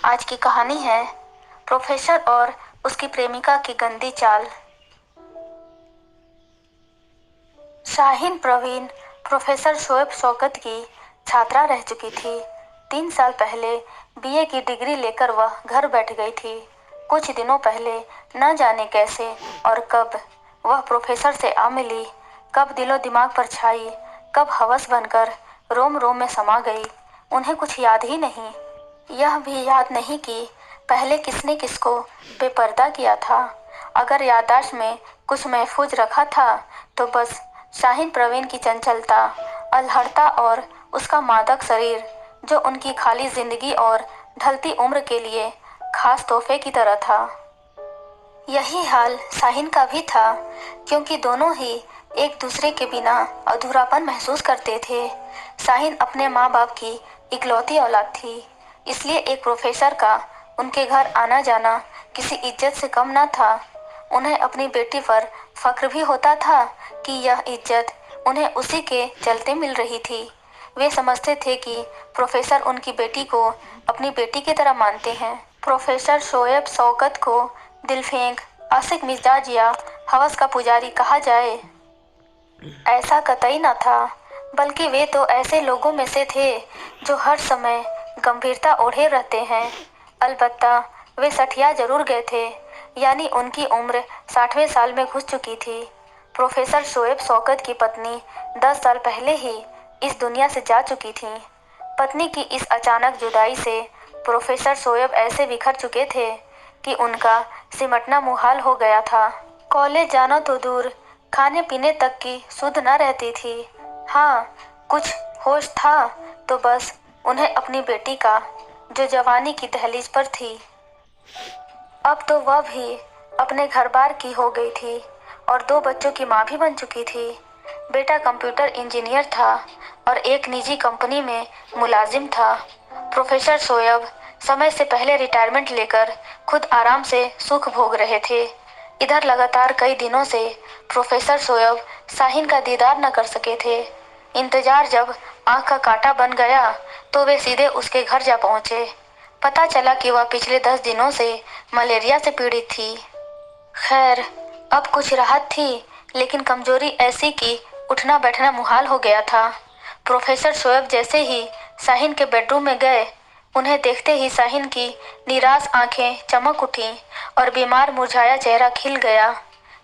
आज की कहानी है प्रोफेसर और उसकी प्रेमिका की गंदी चाल। शाहीन प्रवीण प्रोफेसर शोएब शौकत की छात्रा रह चुकी थी। 3 साल पहले बीए की डिग्री लेकर वह घर बैठ गई थी। कुछ दिनों पहले न जाने कैसे और कब वह प्रोफेसर से आ मिली, कब दिलो दिमाग पर छाई, कब हवस बनकर रोम रोम में समा गई, उन्हें कुछ याद ही नहीं। यह भी याद नहीं कि पहले किसने किसको बेपर्दा किया था। अगर याददाश्त में कुछ महफूज रखा था तो बस शाहीन प्रवीण की चंचलता, अल्हड़ता और उसका मादक शरीर, जो उनकी खाली जिंदगी और ढलती उम्र के लिए खास तोहफे की तरह था। यही हाल शाहीन का भी था, क्योंकि दोनों ही एक दूसरे के बिना अधूरापन महसूस करते थे। शाहीन अपने माँ बाप की इकलौती औलाद थी, इसलिए एक प्रोफेसर का उनके घर आना जाना किसी इज्जत से कम न था। उन्हें अपनी बेटी पर फक्र भी होता था कि यह इज्जत उन्हें उसी के चलते मिल रही थी। वे समझते थे कि प्रोफेसर उनकी बेटी को अपनी बेटी की तरह मानते हैं। प्रोफेसर शोएब शौकत को दिलफेंक, आशिक मिजाज या हवस का पुजारी कहा जाए, ऐसा कतई न था, बल्कि वे तो ऐसे लोगों में से थे जो हर समय गंभीरता ओढ़े रहते हैं। अलबत्ता वे सठिया जरूर गए थे, यानी उनकी उम्र 60वें साल में घुस चुकी थी। प्रोफेसर शोएब शौकत की पत्नी 10 साल पहले ही इस दुनिया से जा चुकी थी। पत्नी की इस अचानक जुदाई से प्रोफेसर शोएब ऐसे बिखर चुके थे कि उनका सिमटना मुहाल हो गया था। कॉलेज जाना तो दूर, खाने पीने तक की सुध न रहती थी। हाँ, कुछ होश था तो बस उन्हें अपनी बेटी का, जो जवानी की दहलीज पर थी। अब तो वह भी अपने घर बार की हो गई थी और 2 बच्चों की माँ भी बन चुकी थी। बेटा कंप्यूटर इंजीनियर था और एक निजी कंपनी में मुलाजिम था। प्रोफेसर शोएब समय से पहले रिटायरमेंट लेकर खुद आराम से सुख भोग रहे थे। इधर लगातार कई दिनों से प्रोफेसर शोएब शाहीन का दीदार न कर सके थे। इंतजार जब आंख का कांटा बन गया तो वे सीधे उसके घर जा पहुंचे। पता चला कि वह पिछले 10 दिनों से मलेरिया से पीड़ित थी। खैर, अब कुछ राहत थी, लेकिन कमजोरी ऐसी कि उठना बैठना मुहाल हो गया था। प्रोफेसर शोएब जैसे ही शाहीन के बेडरूम में गए, उन्हें देखते ही शाहीन की निराश आंखें चमक उठीं और बीमार मुरझाया चेहरा खिल गया।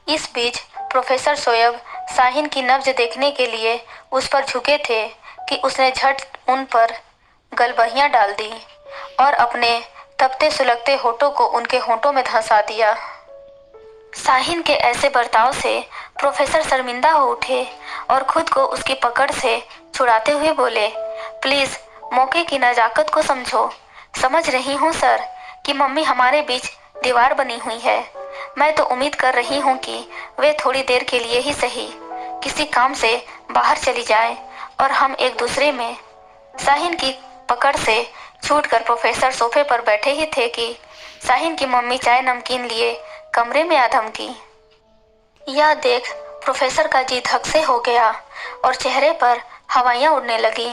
इस बीच प्रोफेसर शोएब शाहीन की नब्ज देखने के लिए उस पर झुके थे कि उसने झट उन पर गलबहियां डाल दी और अपने तपते सुलगते होठों को उनके होठों में धंसा दिया। शाहीन के ऐसे बर्ताव से प्रोफेसर शर्मिंदा हो उठे और खुद को उसकी पकड़ से छुड़ाते हुए बोले, प्लीज मौके की नजाकत को समझो। समझ रही हूँ सर कि मम्मी हमारे बीच दीवार बनी हुई है। मैं तो उम्मीद कर रही हूँ कि वे थोड़ी देर के लिए ही सही किसी काम से बाहर चली जाएं और हम एक दूसरे में। शाहीन की पकड़ से छूटकर प्रोफेसर सोफे पर बैठे ही थे कि शाहीन की मम्मी चाय नमकीन लिए कमरे में आ धमकी। यह देख प्रोफेसर का जी धक से हो गया और चेहरे पर हवाइयां उड़ने लगी।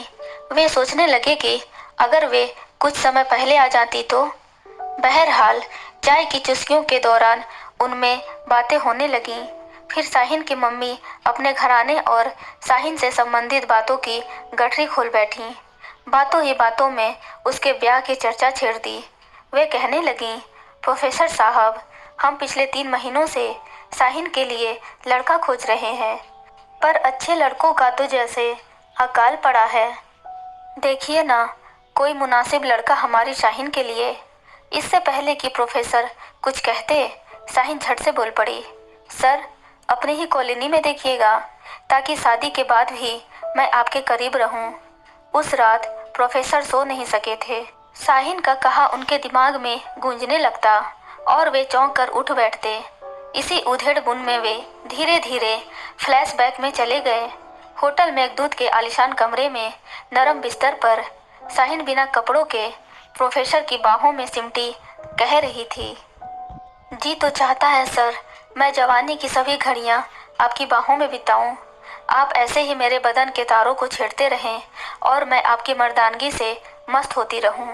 वे सोचने लगे कि अगर वे कुछ समय पहले आ जाती तो। बहरहाल चाय की चुस्कियों के दौरान उनमें बातें होने लगीं। फिर शाहीन की मम्मी अपने घराने और शाहीन से संबंधित बातों की गठरी खोल बैठी। बातों ही बातों में उसके ब्याह की चर्चा छेड़ दी। वे कहने लगीं, प्रोफेसर साहब, हम पिछले 3 महीनों से शाहीन के लिए लड़का खोज रहे हैं, पर अच्छे लड़कों का तो जैसे अकाल पड़ा है। देखिए ना, कोई मुनासिब लड़का हमारी शाहीन के लिए। इससे पहले कि प्रोफेसर कुछ कहते, शाहीन झट से बोल पड़ी, सर, अपनी ही कॉलोनी में देखिएगा, ताकि शादी के बाद भी मैं आपके करीब रहूं। उस रात प्रोफेसर सो नहीं सके थे। शाहीन का कहा उनके दिमाग में गूंजने लगता और वे चौंक कर उठ बैठते। इसी उधेड़ बुन में वे धीरे धीरे फ्लैशबैक में चले गए। होटल में एक दूध के आलीशान कमरे में नरम बिस्तर पर शाहीन बिना कपड़ों के प्रोफेसर की बाहों में सिमटी कह रही थी, जी तो चाहता है सर, मैं जवानी की सभी घड़ियां आपकी बाहों में बिताऊं। आप ऐसे ही मेरे बदन के तारों को छेड़ते रहें और मैं आपकी मर्दानगी से मस्त होती रहूं।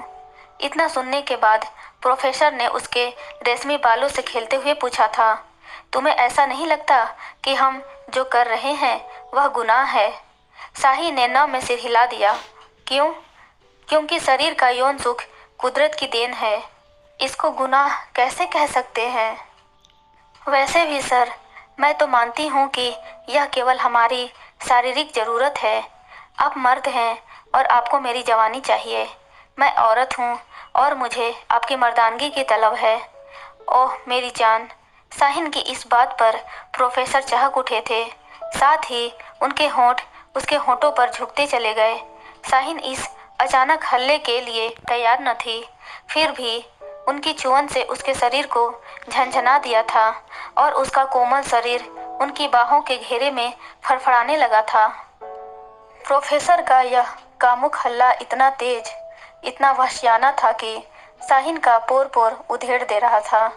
इतना सुनने के बाद प्रोफेसर ने उसके रेशमी बालों से खेलते हुए पूछा था, तुम्हें ऐसा नहीं लगता कि हम जो कर रहे हैं वह गुनाह है? शाही ने न में सिर हिला दिया। क्यों? क्योंकि शरीर का यौन सुख कुदरत की देन है। इसको गुनाह कैसे कह सकते हैं? वैसे भी सर, मैं तो मानती हूँ कि यह केवल हमारी शारीरिक ज़रूरत है। आप मर्द हैं और आपको मेरी जवानी चाहिए। मैं औरत हूँ और मुझे आपकी मर्दानगी की तलब है। ओह मेरी जान! शाहीन की इस बात पर प्रोफेसर चहक उठे थे। साथ ही उनके होंठ उसके होंठों पर झुकते चले गए। शाहीन इस अचानक हल्ले के लिए तैयार न थी, फिर भी उनकी चुअन से उसके शरीर को झंझना दिया था और उसका कोमल शरीर उनकी बाहों के घेरे में फड़फड़ाने लगा था। प्रोफेसर का यह कामुक हल्ला इतना तेज, इतना वहशियाना था कि शाहीन का पोर पोर उधेड़ दे रहा था।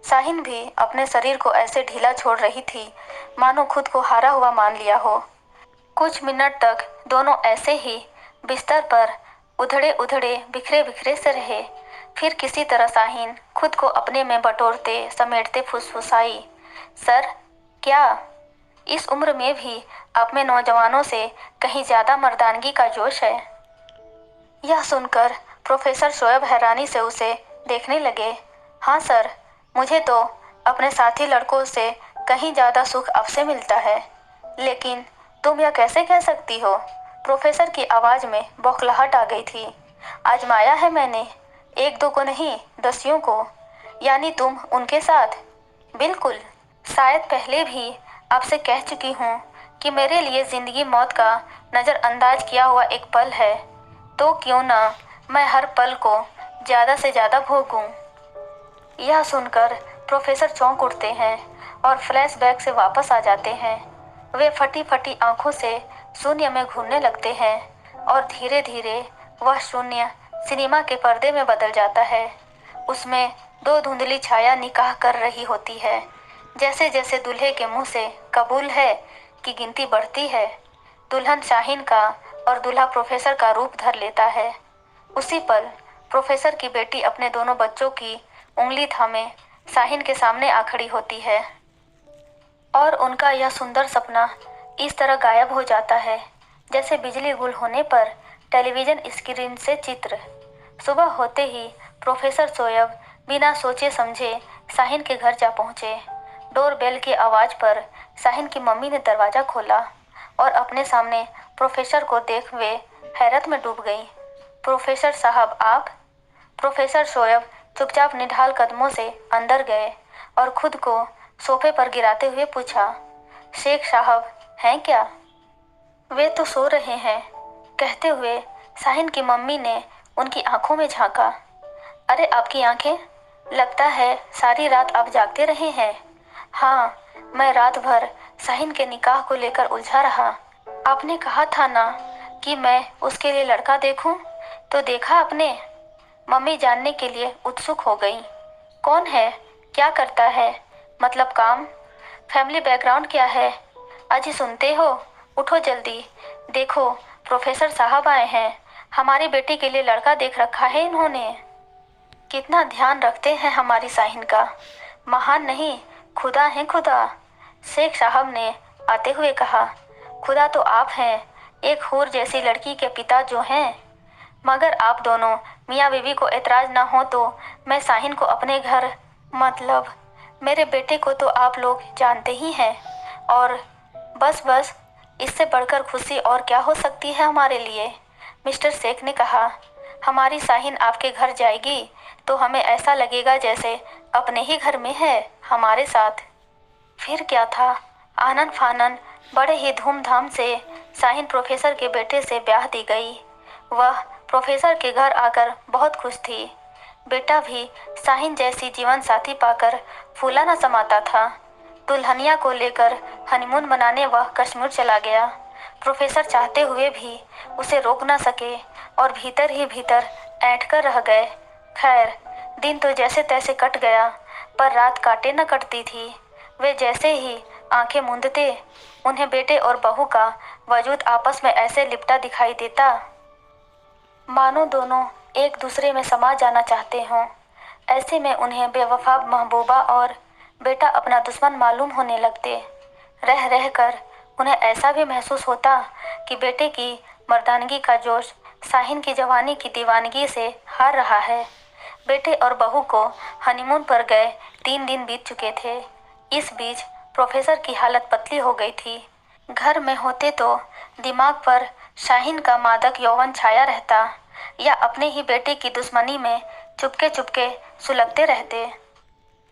शाहीन भी अपने शरीर को ऐसे ढीला छोड़ रही थी मानो खुद को हारा हुआ मान लिया हो। कुछ मिनट तक दोनों ऐसे ही बिस्तर पर उधड़े उधड़े बिखरे बिखरे से रहे। फिर किसी तरह शाहीन खुद को अपने में बटोरते समेटते फुसफुसाई, सर, क्या इस उम्र में भी आप में नौजवानों से कहीं ज्यादा मर्दानगी का जोश है? यह सुनकर प्रोफेसर शोएब हैरानी से उसे देखने लगे। हाँ सर, मुझे तो अपने साथी लड़कों से कहीं ज्यादा सुख आपसे मिलता है। लेकिन तुम यह कैसे कह सकती हो? प्रोफेसर की आवाज में बौखलाहट आ गई थी। आजमाया है मैंने, एक दो को नहीं, दसियों को। यानी तुम उनके साथ? बिल्कुल। शायद पहले भी आपसे कह चुकी हूँ कि मेरे लिए जिंदगी मौत का नज़रअंदाज किया हुआ एक पल है, तो क्यों ना मैं हर पल को ज़्यादा से ज़्यादा भोगूं। यह सुनकर प्रोफेसर चौंक उठते हैं और फ्लैशबैक से वापस आ जाते हैं। वे फटी फटी आंखों से शून्य में घूरने लगते हैं और धीरे धीरे वह शून्य सिनेमा के पर्दे में बदल जाता है। उसमें दो धुंधली छाया निकाह कर रही होती है। जैसे जैसे दूल्हे के मुंह से कबूल है की गिनती बढ़ती है, दुल्हन शाहीन का और दूल्हा प्रोफेसर का रूप धर लेता है। उसी पल प्रोफेसर की बेटी अपने दोनों बच्चों की उंगली थामे शाहीन के सामने आ खड़ी होती है और उनका यह सुंदर सपना इस तरह गायब हो जाता है जैसे बिजली गुल होने पर टेलीविजन स्क्रीन से चित्र। सुबह होते ही प्रोफेसर शोएब बिना सोचे समझे शाहीन के घर जा पहुंचे। डोर बेल की आवाज़ पर शाहीन की मम्मी ने दरवाज़ा खोला और अपने सामने प्रोफेसर को देख वे हैरत में डूब गई। प्रोफेसर साहब, आप? प्रोफेसर शोएब चुपचाप निढाल कदमों से अंदर गए और खुद को सोफे पर गिराते हुए पूछा, शेख साहब हैं क्या? वे तो सो रहे हैं, कहते हुए शाहीन की मम्मी ने उनकी आंखों में झांका। अरे आपकी आंखें, लगता है सारी रात आप जागते रहे हैं। हाँ, मैं रात भर शाहीन के निकाह को लेकर उलझा रहा। आपने कहा था ना कि मैं उसके लिए लड़का देखूं, तो देखा आपने? मम्मी जानने के लिए उत्सुक हो गई। कौन है? क्या करता है? मतलब काम? फैमिली बैकग्राउंड क्या है? अजी सुनते हो? उठो जल्दी, देखो प्रोफेसर साहब आए हैं। हमारी बेटी के लिए लड़का देख रखा है इन्होंने। कितना ध्यान रखते हैं हमारी शाहीन का। महान नहीं, खुदा हैं खुदा, शेख साहब ने आते हुए कहा। खुदा तो आप हैं, एक हूर जैसी लड़की के पिता जो हैं। मगर आप दोनों मियाँ बीवी को एतराज़ ना हो तो मैं शाहीन को अपने घर, मतलब मेरे बेटे को तो आप लोग जानते ही हैं। और बस बस, इससे बढ़कर खुशी और क्या हो सकती है हमारे लिए? मिस्टर शेख ने कहा, हमारी शाहीन आपके घर जाएगी तो हमें ऐसा लगेगा जैसे अपने ही घर में है, हमारे साथ। फिर क्या था, आनन फानन बड़े ही धूमधाम से शाहीन प्रोफेसर के बेटे से ब्याह दी गई। वह प्रोफेसर के घर आकर बहुत खुश थी। बेटा भी शाहीन जैसी जीवन साथी पाकर फूला न समाता था। दुल्हनिया को लेकर हनीमून मनाने वह कश्मीर चला गया। प्रोफेसर चाहते हुए भी उसे रोक न सके और भीतर ही भीतर ऐंठ कर रह गए। खैर, दिन तो जैसे तैसे कट गया, पर रात काटे न कटती थी। वे जैसे ही आंखें मूंदते, उन्हें बेटे और बहू का वजूद आपस में ऐसे लिपटा दिखाई देता मानो दोनों एक दूसरे में समा जाना चाहते हों। ऐसे में उन्हें बेवफा महबूबा और बेटा अपना दुश्मन मालूम होने लगते। रह रह कर उन्हें ऐसा भी महसूस होता कि बेटे की मर्दानगी का जोश शाहीन की जवानी की दीवानगी से हार रहा है। बेटे और बहू को हनीमून पर गए 3 दिन बीत चुके थे। इस बीच प्रोफेसर की हालत पतली हो गई थी। घर में होते तो दिमाग पर शाहीन का मादक यौवन छाया रहता या अपने ही बेटे की दुश्मनी में चुपके चुपके सुलगते रहते।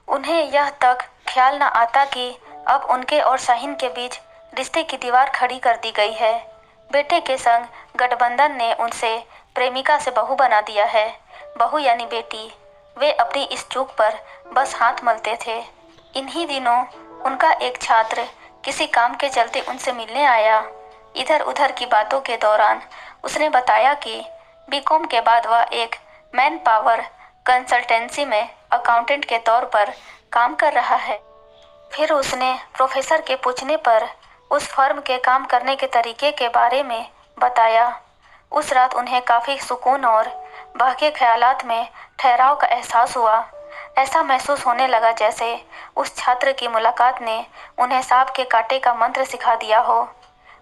उन्हें यह तक ख्याल न आता कि अब उनके और शाहीन के बीच रिश्ते की दीवार खड़ी कर दी गई है। बेटे के संग गठबंधन ने उनसे प्रेमिका से बहू बना दिया है। बहू यानी बेटी। वे अपनी इस चूक पर बस हाथ मलते थे। इन्हीं दिनों उनका एक छात्र किसी काम के चलते उनसे मिलने आया। इधर उधर की बातों के दौरान उसने बताया कि बीकॉम के बाद वह एक मैन पावर कंसल्टेंसी में अकाउंटेंट के तौर पर काम कर रहा है। फिर उसने प्रोफेसर के पूछने पर उस फर्म के काम करने के तरीके के बारे में बताया। उस रात उन्हें काफ़ी सुकून और बहके ख्यालात में ठहराव का एहसास हुआ। ऐसा महसूस होने लगा जैसे उस छात्र की मुलाकात ने उन्हें सांप के कांटे का मंत्र सिखा दिया हो।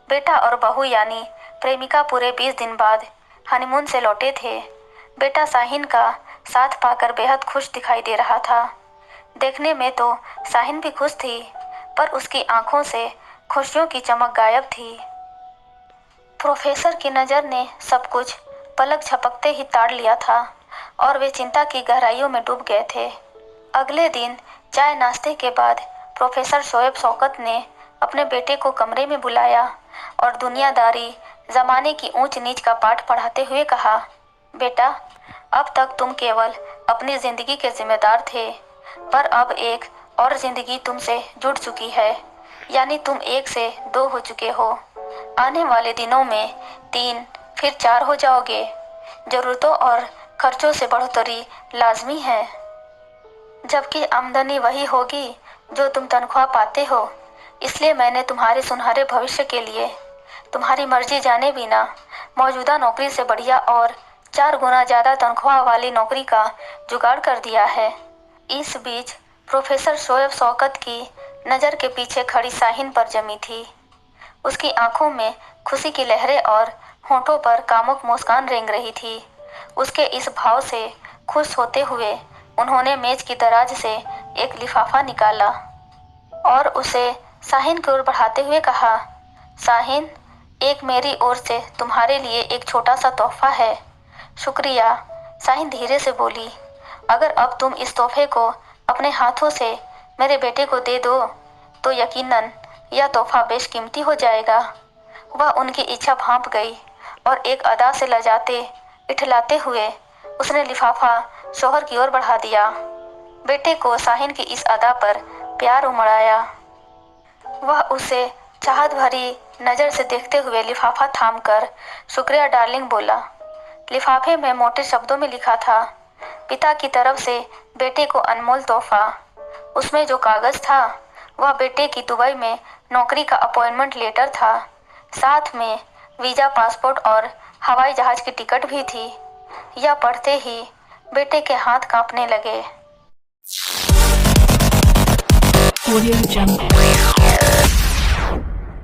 बेटा और बहू यानी प्रेमिका पूरे 20 दिन बाद हनीमून से लौटे थे। बेटा शाहीन का साथ पाकर बेहद खुश दिखाई दे रहा था। देखने में तो शाहीन भी खुश थी, पर उसकी आंखों से खुशियों की चमक गायब थी। प्रोफेसर की नज़र ने सब कुछ पलक झपकते ही ताड़ लिया था और वे चिंता की गहराइयों में डूब गए थे। अगले दिन चाय नाश्ते के बाद प्रोफेसर शोएब शौकत ने अपने बेटे को कमरे में बुलाया और दुनियादारी जमाने की ऊंच नीच का पाठ पढ़ाते हुए कहा, बेटा, अब तक तुम केवल अपनी जिंदगी के जिम्मेदार थे, पर अब एक और जिंदगी तुमसे जुड़ चुकी है, यानी तुम 1 से 2 हो चुके हो। आने वाले दिनों में 3 फिर 4 हो जाओगे। जरूरतों और खर्चों से बढ़ोतरी लाजमी है, जबकि आमदनी वही होगी जो तुम तनख्वाह पाते हो। इसलिए मैंने तुम्हारे सुनहरे भविष्य के लिए तुम्हारी मर्जी जाने बिना मौजूदा नौकरी से बढ़िया और 4 गुना ज़्यादा तनख्वाह वाली नौकरी का जुगाड़ कर दिया है। इस बीच प्रोफेसर शोएब शौकत की नज़र के पीछे खड़ी शाहीन पर जमी थी। उसकी आंखों में खुशी की लहरें और होठों पर कामुक मुस्कान रेंग रही थी। उसके इस भाव से खुश होते हुए उन्होंने मेज की दराज से एक लिफाफा निकाला और उसे शाहीन की ओर बढ़ाते हुए कहा, शाहीन, एक मेरी ओर से तुम्हारे लिए एक छोटा सा तोहफा है। शुक्रिया, शाहीन धीरे से बोली। अगर अब तुम इस तोहफे को अपने हाथों से मेरे बेटे को दे दो तो यकीनन यह तोहफा बेशकीमती हो जाएगा। वह उनकी इच्छा भांप गई और एक अदा से लजाते इठलाते हुए उसने लिफाफा शोहर की ओर बढ़ा दिया। बेटे को शाहीन की इस अदा पर प्यार उमड़ आया। वह उसे चाहत भरी नज़र से देखते हुए लिफाफा थामकर शुक्रिया डार्लिंग बोला। लिफाफे में मोटे शब्दों में लिखा था, पिता की तरफ से बेटे को अनमोल तोहफा। उसमें जो कागज़ था वह बेटे की दुबई में नौकरी का अपॉइंटमेंट लेटर था। साथ में वीज़ा, पासपोर्ट और हवाई जहाज़ की टिकट भी थी। यह पढ़ते ही बेटे के हाथ कांपने लगे। Audio Jungle.